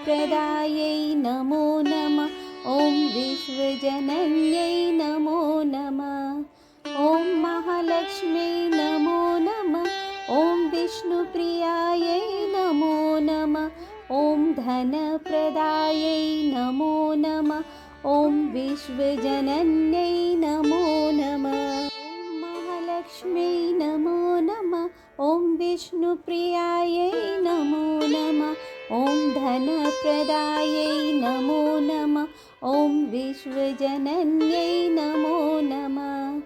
धनप्रदायै नमो नमः। ॐ विश्वजनन्यै नमो नमः। ॐ महालक्ष्म्यै नमो नमः। ॐ विष्णुप्रियायै नमो नमः। ॐ धनप्रदायै नमो नमः। ॐ विश्वजनन्यै नमो नमः। ॐ महालक्ष्म्यै नमो नमः। ॐ विष्णुप्रियायै नमो नमः। ॐ धनप्रदायै नमो नमः। ॐ विश्वजनन्यै नमो नमः।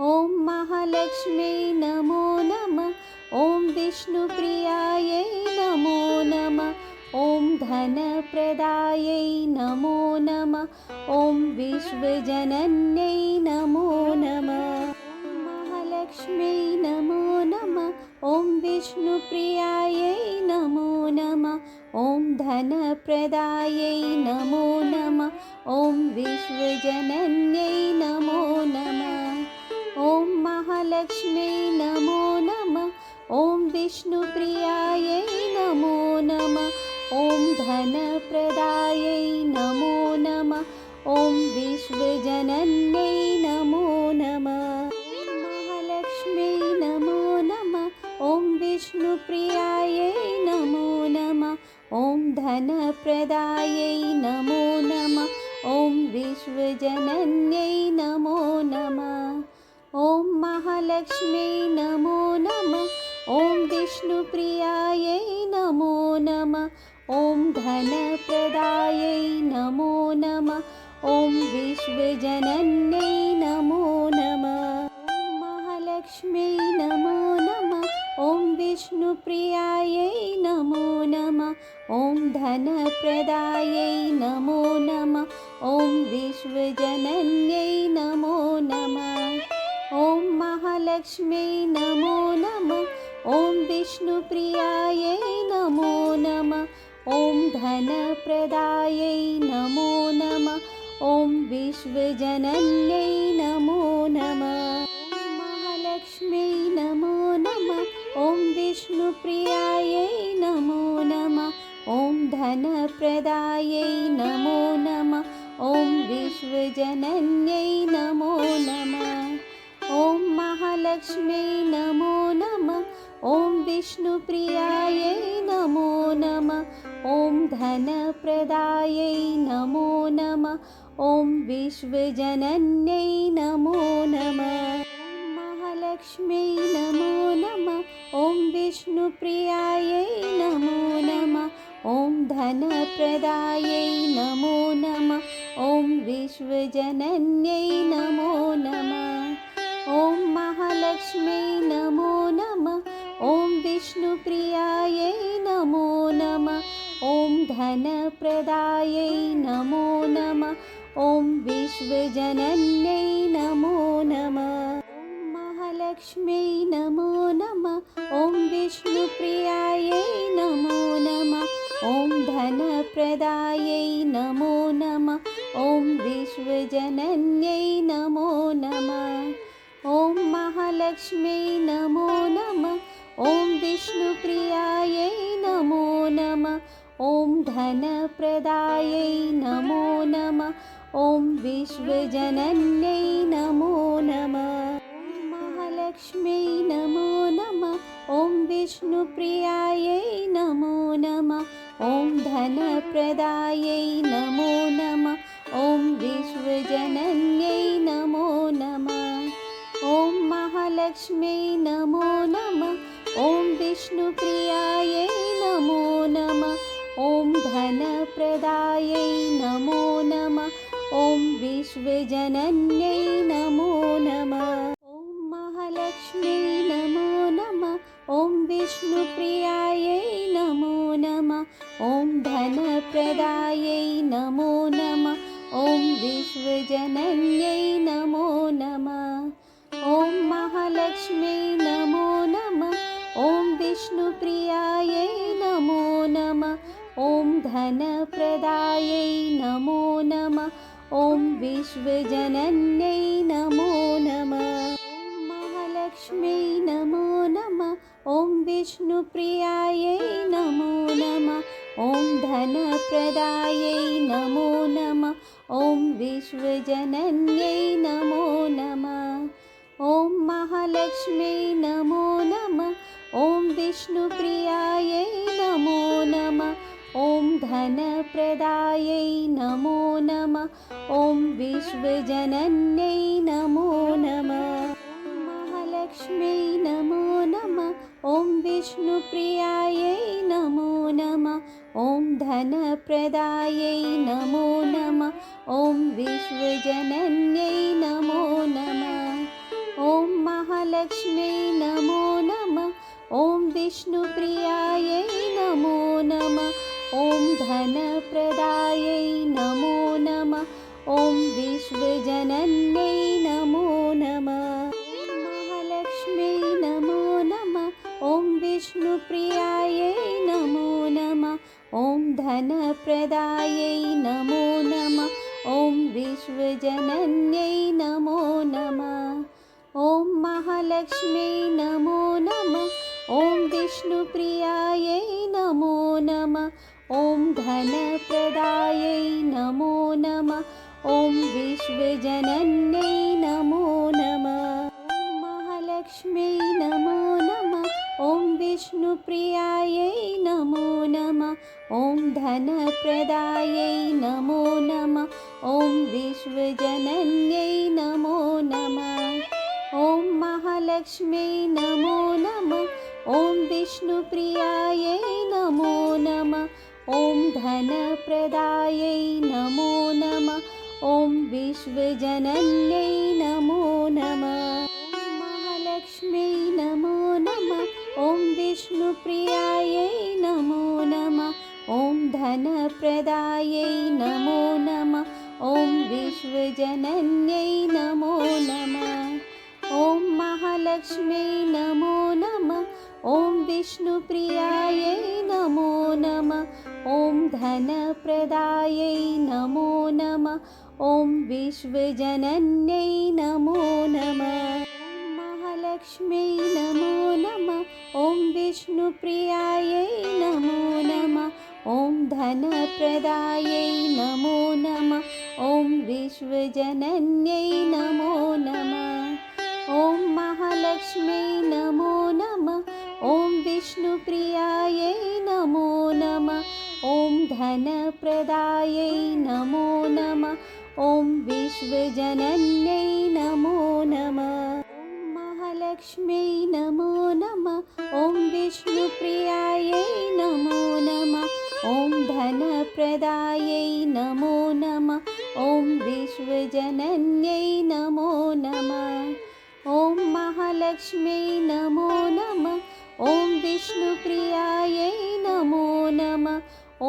ॐ महालक्ष्म्यै नमो नमः। ॐ विष्णुप्रियायै नमो नमः। ॐ धनप्रदायै नमो नमः। ॐ विश्वजनन्यै नमो नमः। ॐ महालक्ष्म्यै नमो नमः। ॐ विष्णुप्रियायै नमो नमः। ॐ धनप्रदायै नमो नमः। ॐ विश्वजनन्यै नमो नमः। ॐ महालक्ष्म्यै नमो नमः। ॐ विष्णुप्रियायै नमो नमः। ॐ धनप्रदायै नमो नमः। ॐ विश्वजनन्यै नमो नमः। ॐ महालक्ष्म्यै नमो नमः। ॐ विष्णुप्रियायै नमो नमः। ॐ धनप्रदायै नमो नमः। ॐ विश्वजनन्यै नमो नमः। ॐ महालक्ष्म्यै नमो नमः। ॐ विष्णुप्रियायै नमो नमः। ॐ धनप्रदायै नमो नमः। ॐ विश्वजनन्यै नमो नमः। ॐ महालक्ष्म्यै नमो नमः। ॐ विष्णुप्रियायै नमो नमः। ॐ धनप्रदायै नमो नमः। ॐ विश्वजनन्यै नमो नमः। ॐ महालक्ष्म्यै नमो नमः। ॐ विष्णुप्रियायै नमो नमः। ॐ धनप्रदायै नमो नमः। ॐ विश्वजनन्यै नमो नमः। ॐ महालक्ष्म्यै नमो नमः। ॐ विष्णुप्रियायै नमो नमः। ॐ धनप्रदायै नमो नमः। ॐ विश्वजनन्यै नमो नमः। ॐ महालक्ष्म्यै नमो नमः। ॐ विष्णुप्रियायै नमो नमः। ॐ धनप्रदायै नमो नमः। ॐ विश्वजनन्यै नमो नमः। ॐ महालक्ष्म्यै नमो नमः। ॐ विष्णुप्रियायै नमो नमः। ॐ धनप्रदायै नमो नमः। ॐ विश्वजनन्यै नमो नमः। ॐ महालक्ष्म्यै नमो नमः। ॐ विष्णुप्रियायै नमो नमः। ॐ धनप्रदायै नमो नमः। ॐ विश्वजनन्यै नमो नमः। ॐ महालक्ष्म्यै नमो नमः। ॐ विष्णुप्रियायै नमो नमः। ॐ धनप्रदायै नमो नमः। ॐ विश्वजनन्यै नमो नमः। ॐ महालक्ष्म्यै नमो नमः। ॐ विष्णुप्रियायै नमो नमः। ॐ धनप्रदायै नमो नमः। ॐ विश्वजनन्यै नमो नमः। ॐ महालक्ष्म्यै नमो नमः। ॐ विष्णुप्रियायै नमो नमः। ॐ धनप्रदायै नमो नमः। ॐ विश्वजनन्यै नमो नमः। ॐ महालक्ष्म्यै नमो नमः। ॐ विष्णुप्रियायै नमो नमः। ॐ धनप्रदायै नमो नमः। ॐ विश्वजनन्यै नमो नमः। ॐ महालक्ष्म्यै नमो नमः। ॐ विष्णुप्रियायै नमो नमः। ॐ धनप्रदायै नमो नमः। ॐ विश्वजनन्यै नमो नमः। ॐ महालक्ष्म्यै नमो नमः। ॐ विष्णुप्रियायै नमो नमः। ॐ धनप्रदायै नमो नमः। ॐ विश्वजनन्यै नमो नमः। ॐ महालक्ष्म्यै नमो नमः। ॐ विष्णुप्रियायै नमो नमः। ॐ धनप्रदायै नमो नमः। ॐ विश्वजनन्यै नमो नमः। ॐ महालक्ष्म्यै नमो नमः। ॐ विष्णुप्रियायै नमो नमः। ॐ धनप्रदायै नमो नमः। ॐ विश्वजनन्यै नमो नमः। महालक्ष्म्यै नमो नमः। ॐ विष्णुप्रियायै नमो नमः। ॐ धनप्रदायै नमो नमः। ॐ विश्वजनन्यै नमो नमः। ॐ महालक्ष्म्यै नमो नमः। ॐ विष्णुप्रियायै नमो नमः। ॐ धनप्रदायै नमो नमः। ॐ विश्वजनन्यै नमो नमः। महालक्ष्म्यै नमो नमः। ॐ विष्णुप्रियायै नमो नमः। ॐ धनप्रदायै नमो नमः। ॐ विश्वजनन्यै नमो नमः। ॐ महालक्ष्म्यै नमो नमः। ॐ विष्णुप्रियायै नमो नमः। ॐ धनप्रदायै नमो नमः। ॐ विश्वजनन्यै नमो नमः। महालक्ष्म्यै नमो नमः। ॐ विष्णुप्रियायै नमो नमः। ॐ धनप्रदायै नमो नमः। ॐ विश्वजनन्यै नमो नमः। ॐ महालक्ष्म्यै नमो नमः। ॐ विष्णुप्रियायै नमो नमः। ॐ धनप्रदायै नमो नमः। ॐ विश्वजनन्यै नमो नमः। महालक्ष्म्यै नमो नमः। ॐ विष्णुप्रियायै नमो नमः। ॐ धनप्रदायै नमो नमः। ॐ विश्वजनन्यै नमो नमः। ॐ महालक्ष्म्यै नमो नमः। ॐ विष्णुप्रियायै नमो नमः। ॐ धनप्रदायै नमो नमः। ॐ विश्वजनन्यै नमो नमः। महालक्ष्म्यै नमो नमः। ॐ विष्णुप्रियायै नमो नमः। ॐ धनप्रदायै नमो नमः। ॐ विश्वजनन्यै नमो नमः। ॐ महालक्ष्म्यै नमो नमः। ॐ विष्णुप्रियायै नमो नमः। ॐ धनप्रदायै नमो नमः। ॐ विश्वजनन्यै नमो नमः। महालक्ष्म्यै नमो नमः। ॐ विष्णुप्रियायै नमो नमः। ॐ धनप्रदायै नमो नमः। ॐ विश्वजनन्यै नमो नमः। ॐ महालक्ष्म्यै नमो नमः। ॐ विष्णुप्रियायै नमो नमः।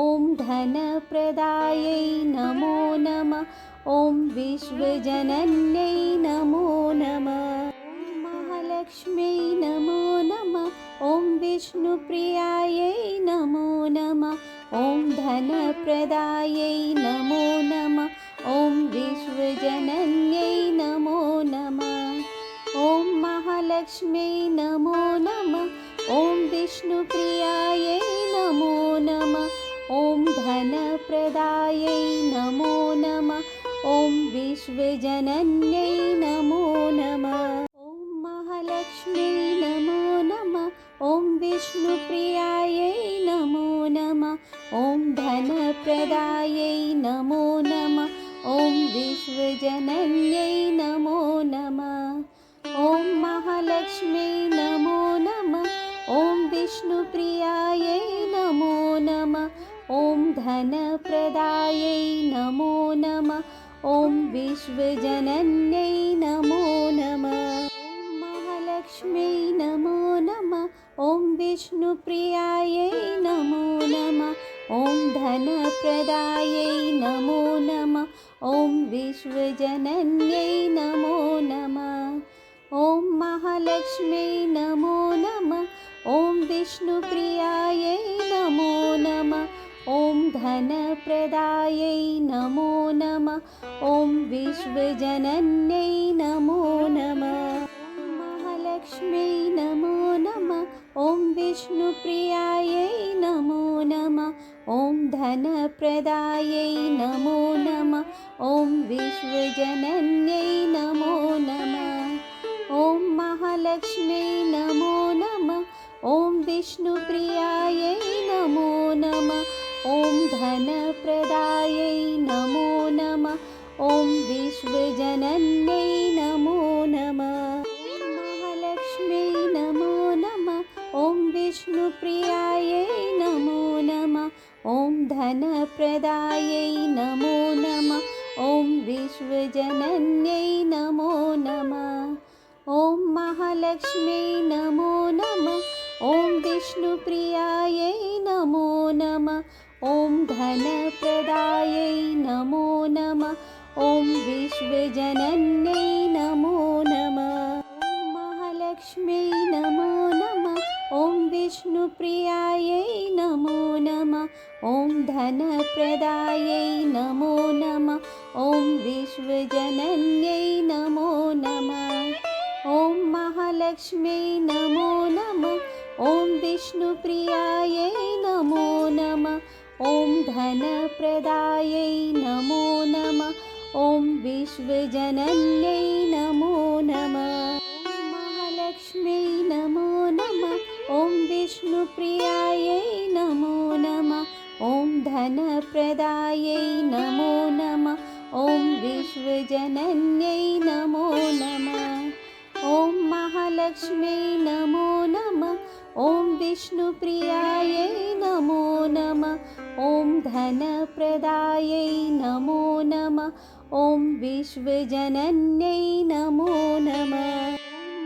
ॐ धनप्रदायै नमो नमः। ॐ विश्वजनन्यै नमो नमः। महालक्ष्म्यै नमो नमः। ॐ विष्णुप्रियायै नमो नमः। ॐ धनप्रदायै नमो नमः। ॐ विश्वजनन्यै नमो नमः। ॐ महालक्ष्म्यै नमो नमः। ॐ विष्णुप्रियायै नमो नमः। ॐ धनप्रदायै नमो नमः। ॐ विश्वजनन्यै नमो नमः। ॐ महालक्ष्म्यै नमो नमः। ॐ विष्णुप्रियायै नमो नमः। ॐ धनप्रदायै नमो नमः। ॐ विश्वजनन्यै नमो नमः। ॐ महालक्ष्म्यै नमो नमः। ॐ विष्णुप्रियायै नमो नमः। ॐ धनप्रदायै नमो नमः। ॐ विश्वजनन्यै नमो नमः। महालक्ष्म्यै नमो नमः। ॐ विष्णुप्रियायै नमो नमः। ॐ धनप्रदायै नमो नमः। ॐ विश्वजनन्यै नमो नमः। ॐ महालक्ष्म्यै नमो नमः। ॐ विष्णुप्रियायै नमो नमः। ॐ धनप्रदायै नमो नमः। ॐ विश्वजनन्यै नमो नमः। महालक्ष्म्यै नमो नमः। ॐ विष्णुप्रियायै नमो नमः। ॐ धनप्रदायै नमो नमः। ॐ विश्वजनन्यै नमो नमः। ॐ महालक्ष्म्यै नमो नमः। ॐ विष्णुप्रियायै नमो नमः। ॐ धनप्रदायै नमो नमः। ॐ विश्वजनन्यै नमो नमः। महालक्ष्म्यै नमो नमः। ॐ विष्णुप्रियायै नमो नमः। ॐ धनप्रदायै नमो नमः। ॐ विश्वजनन्यै नमो नमः। ॐ महालक्ष्म्यै नमो नमः। ॐ विष्णुप्रियायै नमो नमः। ॐ धनप्रदायै नमो नमः। ॐ विश्वजनन्यै नमो नमः। महालक्ष्म्यै नमो नमः। ॐ विष्णुप्रियायै नमो नमः। ॐ धनप्रदायै नमो नमः। ॐ विश्वजनन्यै नमो नमः। ॐ महालक्ष्म्यै नमो नमः। ॐ विष्णुप्रियायै नमो नमः। ॐ धनप्रदायै नमो नमः। ॐ विश्वजनन्यै नमो नमः। महालक्ष्म्यै नमो नमः। ॐ विष्णुप्रियायै नमो नमः। ॐ धनप्रदायै नमो नमः। ॐ विश्वजनन्यै नमो नमः। ॐ महालक्ष्म्यै नमो नमः। ॐ विष्णुप्रियायै नमो नमः। ॐ धनप्रदायै नमो नमः। ॐ विश्वजनन्यै नमो नमः।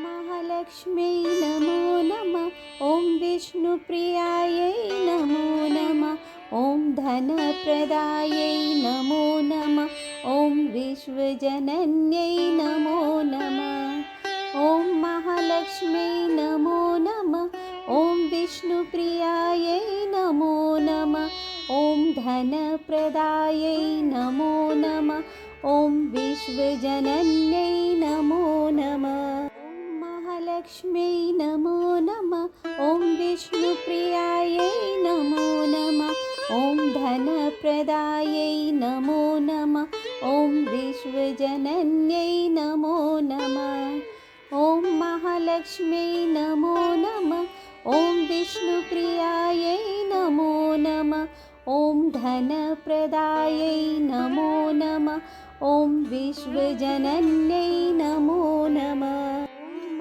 महालक्ष्म्यै नमो नमः। ॐ विष्णुप्रियायै नमो नमः। ॐ धनप्रदायै नमो नमः। ॐ विश्वजनन्यै नमो नमः। ॐ महालक्ष्म्यै नमो नमः। ॐ विष्णुप्रियायै नमो नमः। ॐ धनप्रदायै नमो नमः। ॐ विश्वजनन्यै नमो नमः। महालक्ष्म्यै नमो नमः। ॐ विष्णुप्रियायै नमो नमः। ॐ धनप्रदायै नमो नमः। ॐ विश्वजनन्यै नमो नमः। ॐ महालक्ष्म्यै नमो नमः। ॐ विष्णुप्रियायै नमो नमः। ॐ धनप्रदायै नमो नमः। ॐ विश्वजनन्यै नमो नमः।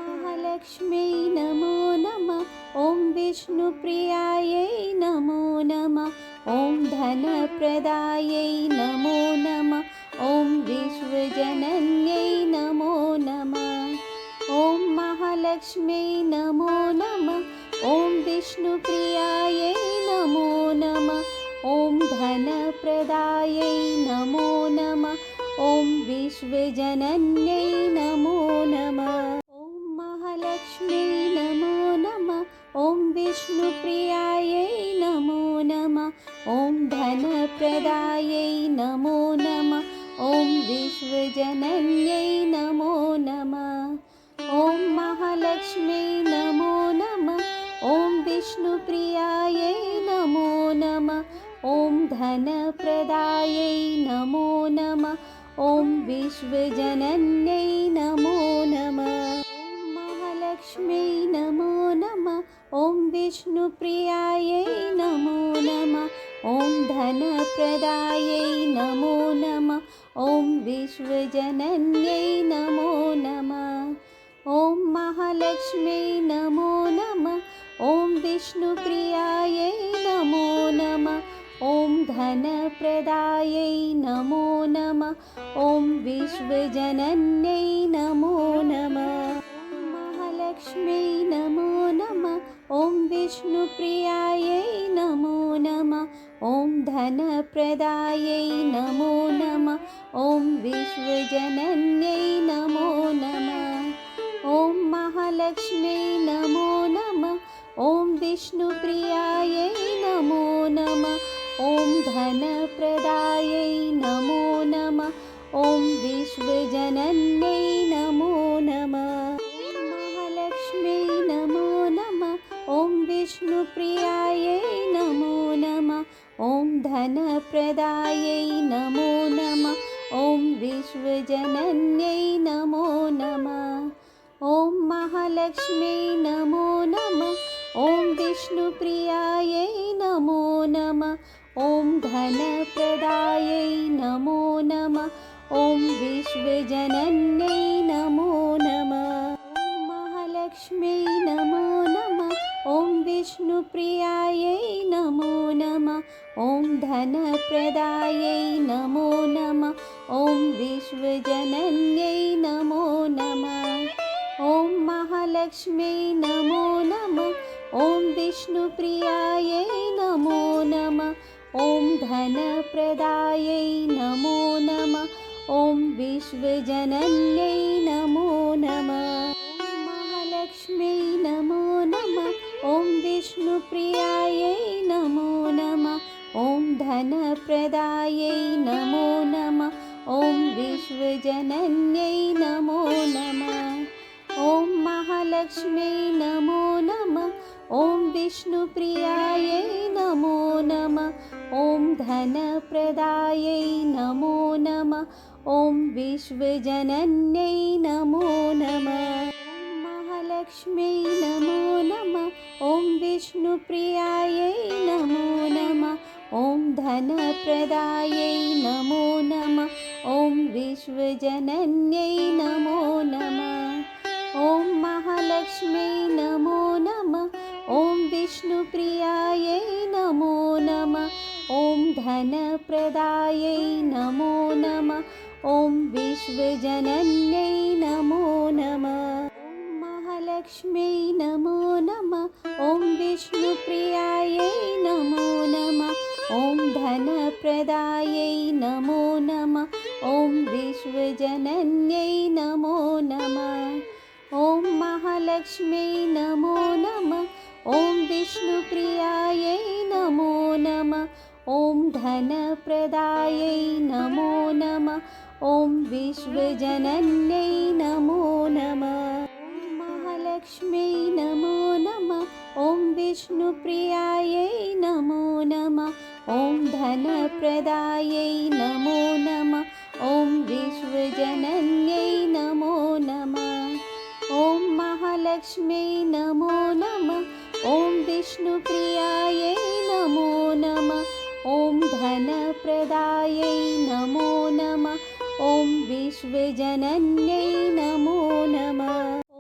महालक्ष्म्यै नमो नमः। ॐ विष्णुप्रियायै नमो नमः। ॐ धनप्रदायै नमो नमः। ॐ विश्वजनन्यै नमो नमः। ॐ महालक्ष्म्यै नमो नमः। ॐ विष्णुप्रियायै नमो नमः। ॐ धनप्रदायै नमो नमः। ॐ विश्वजनन्यै नमो नमः। ॐ महालक्ष्म्यै नमो नमः। ॐ विष्णुप्रियायै नमो नमः। ॐ धनप्रदायै नमो नमः। ॐ विश्वजनन्यै नमो नमः। ॐ महालक्ष्म्यै नमो नमः। ॐ विष्णुप्रियायै नमो नमः। ॐ धनप्रदायै नमो नमः। ॐ विश्वजनन्यै नमो नमः। महालक्ष्म्यै नमो नमः। ॐ विष्णुप्रियायै नमो नमः। ॐ धनप्रदायै नमो नमः। ॐ विश्वजनन्यै नमो नमः। ॐ महालक्ष्म्यै नमो नमः। ॐ विष्णुप्रियायै नमो नमः। ॐ धनप्रदायै नमो नमः। ॐ विश्वजनन्यै नमो नमः। महालक्ष्म्यै नमो नमः। ॐ विष्णुप्रियायै नमो नमः। ॐ धनप्रदायै नमो नमः। ॐ विश्वजनन्यै नमो नमः। ॐ महालक्ष्म्यै नमो नमः। ॐ विष्णुप्रियायै नमो नमः। ॐ धनप्रदायै नमो नमः। ॐ विश्वजनन्यै नमो नमः। महालक्ष्म्यै नमो नमः। ॐ विष्णुप्रियायै नमो नमः। ॐ धनप्रदायै नमो नमः। ॐ विश्वजनन्यै नमो नमः। ॐ महालक्ष्म्यै नमो नमः। ॐ विष्णुप्रियायै नमो नमः। ॐ धनप्रदायै नमो नमः। ॐ विश्वजनन्यै नमो नमः। ॐ महालक्ष्म्यै नमो नमः। ॐ विष्णुप्रियायै नमो नमः। ॐ धनप्रदायै नमो नमः। ॐ विश्वजनन्यै नमो नमः। ॐ महालक्ष्म्यै नमो नमः। ॐ विष्णुप्रियायै नमो नमः। ॐ धनप्रदायै नमो नमः। ॐ विश्वजनन्यै नमो नमः। ॐ महालक्ष्म्यै नमो नमः। ॐ विष्णुप्रियायै नमो नमः। ॐ धनप्रदायै नमो नमः। ॐ विश्वजनन्यै नमो नमः। ॐ महालक्ष्म्यै नमो नमः। ॐ विष्णुप्रियायै नमो नमः। ॐ धनप्रदायै नमो नमः। ॐ विश्वजनन्यै नमो नमः। ॐ महालक्ष्म्यै नमो नमः। ॐ विष्णुप्रियायै नमो नमः। ॐ धनप्रदायै नमो नमः। ॐ विश्वजनन्यै नमो नमः। ॐ महालक्ष्म्यै नमो नमः। ॐ विष्णुप्रियायै नमो नमः। ॐ धनप्रदायै नमो नमः। ॐ विश्वजनन्यै नमो नमः। ॐ महालक्ष्म्यै नमो नमः। ॐ विष्णुप्रियायै नमो नमः। ॐ धनप्रदायै नमो नमः। ॐ विश्वजनन्यै नमो नमः। ॐ महालक्ष्म्यै नमो नमः। ॐ विष्णुप्रियायै नमो नमः। ॐ धनप्रदायै नमो नमः। ॐ विश्वजनन्यै नमो नमः। ॐ महालक्ष्म्यै नमो नमः। ॐ विष्णुप्रियायै नमो नमः। ॐ धनप्रदायै नमो नमः। ॐ विश्वजनन्यै नमो नमः। ॐ महालक्ष्म्यै नमो नमः। ॐ विष्णुप्रियायै नमो नमः। ॐ धनप्रदायै नमो नमः। ॐ विश्वजनन्यै नमो नमः।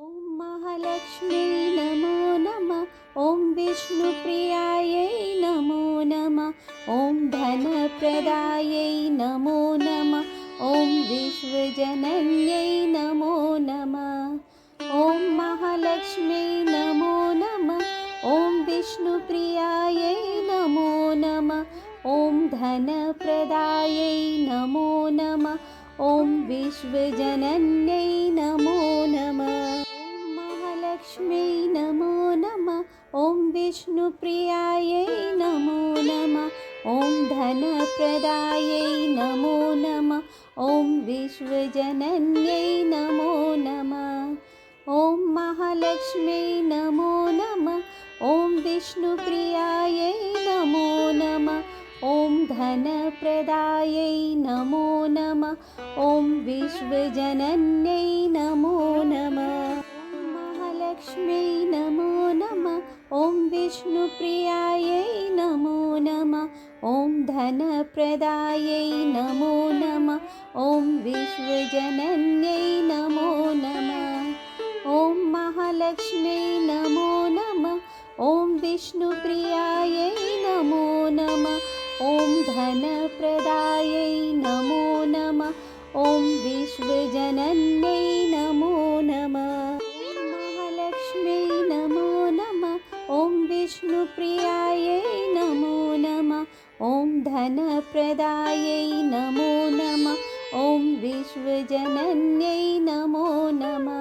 ॐ महालक्ष्म्यै नमो नमः। ॐ विष्णुप्रियायै नमो नमः। ॐ धनप्रदायै नमो नमः। ॐ विश्वजनन्यै नमो नमः। ॐ महालक्ष्म्यै नमो नमः। ॐ विष्णुप्रियायै नमो नमः। ॐ धनप्रदायै नमो नमः। ॐ विश्वजनन्यै नमो नमः। ॐ महालक्ष्म्यै नमो नमः। ॐ विष्णुप्रियायै नमो नमः। ॐ धनप्रदायै नमो नमः। ॐ विश्वजनन्यै नमो नमः। ॐ महालक्ष्म्यै नमो नमः। ॐ विष्णुप्रियायै नमो नमः। ॐ धनप्रदायै नमो नमः। ॐ विश्वजनन्यै नमो नमः। ॐ महालक्ष्म्यै नमो नमः। ॐ विष्णुप्रियायै नमो नमः। ॐ धनप्रदायै नमो नमः। ॐ विश्वजनन्यै नमो नमः। ॐ महालक्ष्म्यै नमो नमः। ॐ विष्णुप्रियायै नमो नमः। ॐ धनप्रदायै नमो नमः। ॐ विश्वजनन्यै नमो नमः। ॐ महालक्ष्म्यै नमो नमः। ॐ विष्णुप्रियायै नमो नमः। ॐ धनप्रदायै नमो नमः। ॐ विश्वजनन्यै नमो नमः।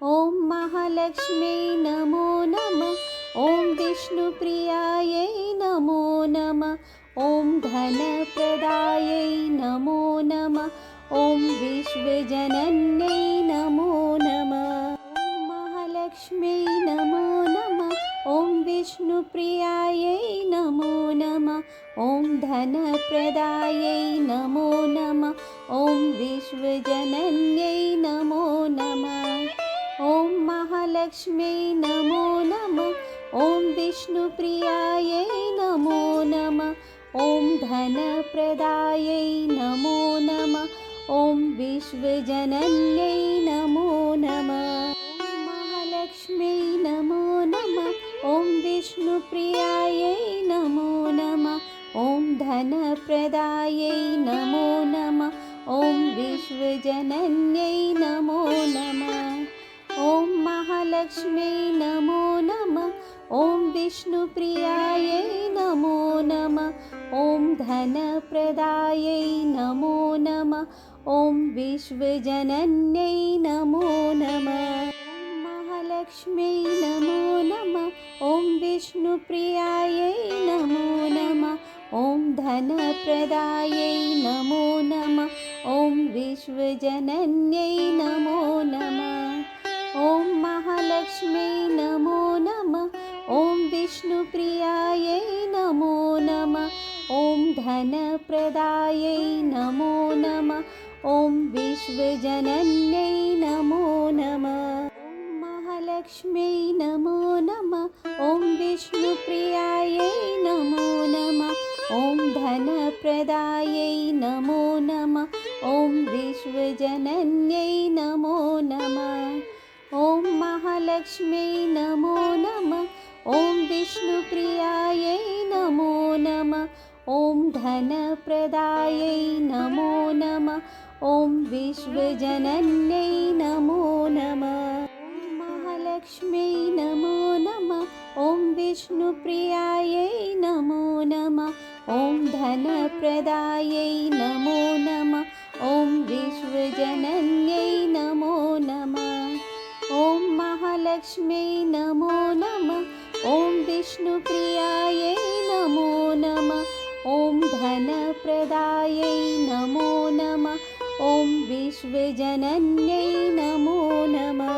ॐ महालक्ष्म्यै नमो नमः। ॐ विष्णुप्रियायै नमो नमः। ॐ धनप्रदायै नमो नमः। ॐ विश्वजनन्यै नमो नमः। ॐ महालक्ष्म्यै नमो नमः। ॐ विष्णुप्रियायै नमो नमः। ॐ धनप्रदायै नमो नमः। ॐ विश्वजनन्यै नमो नमः। ॐ महालक्ष्म्यै नमो नमः। ॐ विष्णुप्रियायै नमो नमः। ॐ धनप्रदायै नमो नमः। ॐ विश्वजनन्यै नमो नमः। ॐ महालक्ष्म्यै नमो नमः। ॐ विष्णुप्रियायै नमो नमः। ॐ धनप्रदायै नमो नमः। ॐ विश्वजनन्यै नमो नमः। ॐ महालक्ष्म्यै नमो नमः। ॐ विष्णुप्रियायै नमो नमः। ॐ धनप्रदायै नमो नमः। ॐ विश्वजनन्यै नमो नमः। ॐ महालक्ष्म्यै नमो नमः। ॐ विष्णुप्रियायै नमो नमः। ॐ धनप्रदायै नमो नमः। ॐ विश्वजनन्यै नमो नमः। ॐ महालक्ष्म्यै नमो नमः। ॐ विष्णुप्रियायै नमो नमः। ॐ धनप्रदायै नमो नमः। ॐ विश्वजनन्यै नमो नमः। ॐ महालक्ष्म्यै नमो नमः। ॐ विष्णुप्रियायै नमो नमः। ॐ धनप्रदायै नमो नमः। ॐ विश्वजनन्यै नमो नमः। ॐ महालक्ष्म्यै नमो नमः। ॐ विष्णुप्रियायै नमो नमः। ॐ धनप्रदायै नमो नमः। ॐ विश्वजनन्यै नमो नमः। ॐ महालक्ष्म्यै नमो नमः। ॐ विष्णुप्रियायै नमो नमः। ॐ धनप्रदायै नमो नमः। ॐ विश्वजनन्यै नमो नमः। ॐ महालक्ष्म्यै नमो नमः। ॐ विष्णुप्रियायै नमो नमः। ॐ धनप्रदायै नमो नमः। ॐ विश्वजनन्यै नमो नमः।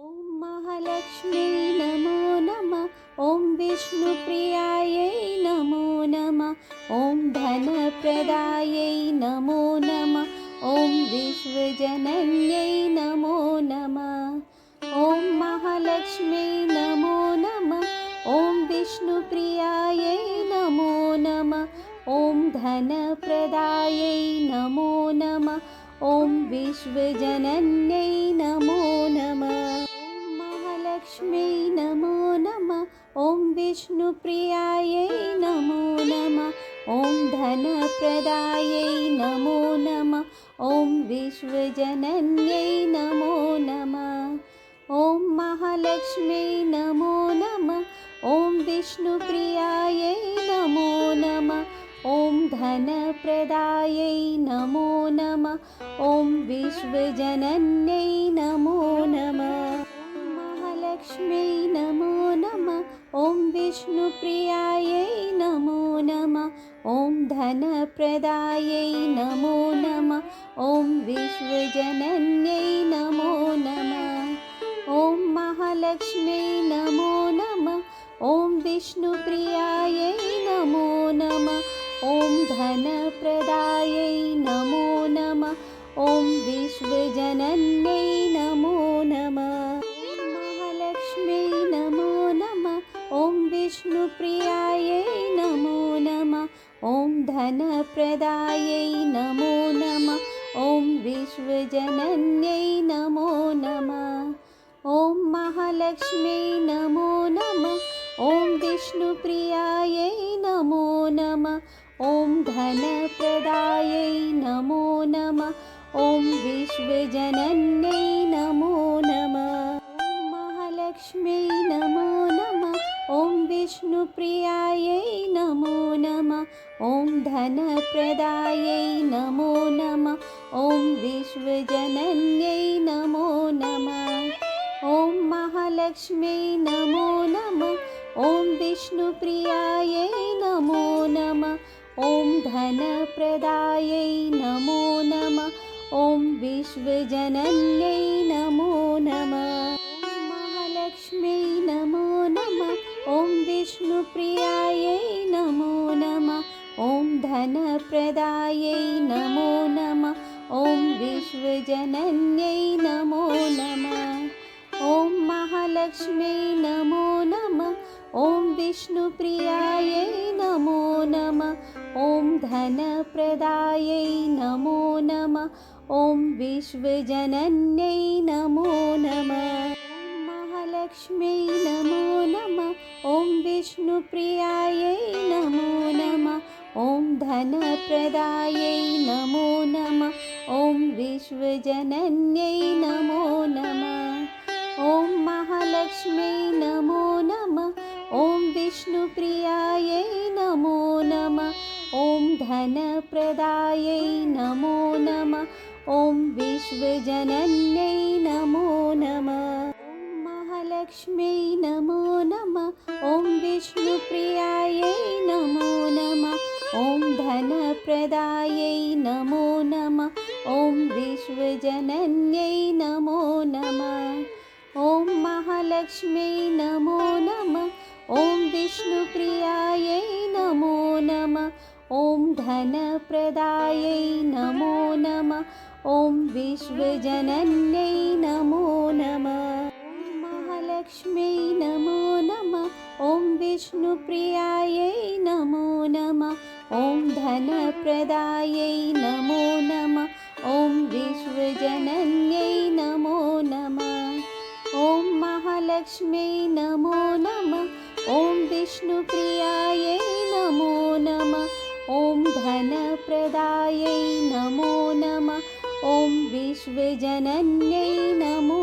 ॐ महालक्ष्म्यै नमो नमः। ॐ विष्णुप्रियायै नमो नमः। ॐ धनप्रदायै नमो नमः। ॐ विश्वजनन्यै नमो नमः। ॐ महालक्ष्म्यै नमो नमः। ॐ विष्णुप्रियायै नमो नमः। ॐ धनप्रदायै नमो नमः। ॐ विश्वजनन्यै नमो नमः। ॐ महालक्ष्म्यै नमो नमः। ॐ विष्णुप्रियायै नमो नमः। ॐ धनप्रदायै नमो नमः। ॐ विश्वजनन्यै नमो नमः। ॐ महालक्ष्म्यै नमो नमः। ॐ विष्णुप्रियायै नमो नमः। ॐ धनप्रदायै नमो नमः। ॐ विश्वजनन्यै नमो नमः। ॐ महालक्ष्म्यै नमो नमः। ॐ विष्णुप्रियायै नमो नमः। ॐ धनप्रदायै नमो नमः। ॐ विश्वजनन्यै नमो नमः। ॐ महालक्ष्म्यै नमो नमः। ॐ विष्णुप्रियायै नमो नमः। ॐ धनप्रदायै नमो नमः। ॐ विश्वजनन्यै नमो नमः। ॐ महालक्ष्म्यै नमो नमः। ॐ विष्णुप्रियायै नमो नमः। ॐ धनप्रदायै नमो नमः। ॐ विश्वजनन्यै नमो नमः। ॐ महालक्ष्म्यै नमो नमः। ॐ विष्णुप्रियायै नमो नमः। ॐ धनप्रदायै नमो नमः। ॐ विश्वजनन्यै नमो नमः। ॐ महालक्ष्म्यै नमो नमः। ॐ विष्णुप्रियायै नमो नमः। ॐ धनप्रदायै नमो नमः। ॐ विश्वजनन्यै नमो नमः। ॐ महालक्ष्म्यै नमो नमः। ॐ विष्णुप्रियायै नमो नमः। ॐ धनप्रदायै नमो नमः। ॐ विश्वजनन्यै नमो नमः। ॐ महालक्ष्म्यै नमो नमः। ॐ विष्णुप्रियायै नमो नमः। ॐ धनप्रदायै नमो नमः। ॐ विश्वजनन्यै नमो नमः। ॐ महालक्ष्म्यै नमो नमः। ॐ विष्णुप्रियायै नमो नमः। ॐ धनप्रदायै नमो नमः। ॐ विश्वजनन्यै नमो नमः। ॐ महालक्ष्म्यै नमो नमः। ॐ विष्णुप्रियायै नमो नमः। ॐ धनप्रदायै नमो नमः। ॐ विश्वजनन्यै नमो नमः। ॐ महालक्ष्म्यै नमो नमः। ॐ विष्णुप्रियायै नमो नमः। ॐ धनप्रदायै नमो नमः। ॐ विश्वजनन्यै नमो नमः। ॐ महालक्ष्म्यै नमो नमः। ॐ विष्णुप्रियायै नमो नमः। ॐ धनप्रदायै नमो नमः। ॐ विश्वजनन्यै नमो नमः। ॐ महालक्ष्म्यै नमो नमः। ॐ विष्णुप्रियायै नमो नमः। ॐ धनप्रदायै नमो नमः। ॐ विश्वजनन्यै नमो नमः। ॐ महालक्ष्म्यै नमो नमः। ॐ विष्णुप्रियायै नमो नमः। ॐ धनप्रदायै नमो नमः। ॐ विश्वजनन्यै नमो नमः। ॐ महालक्ष्म्यै नमो नमः। ॐ विष्णुप्रियायै नमो नमः। ॐ धनप्रदायै नमो नमः। ॐ विश्वजनन्यै नमो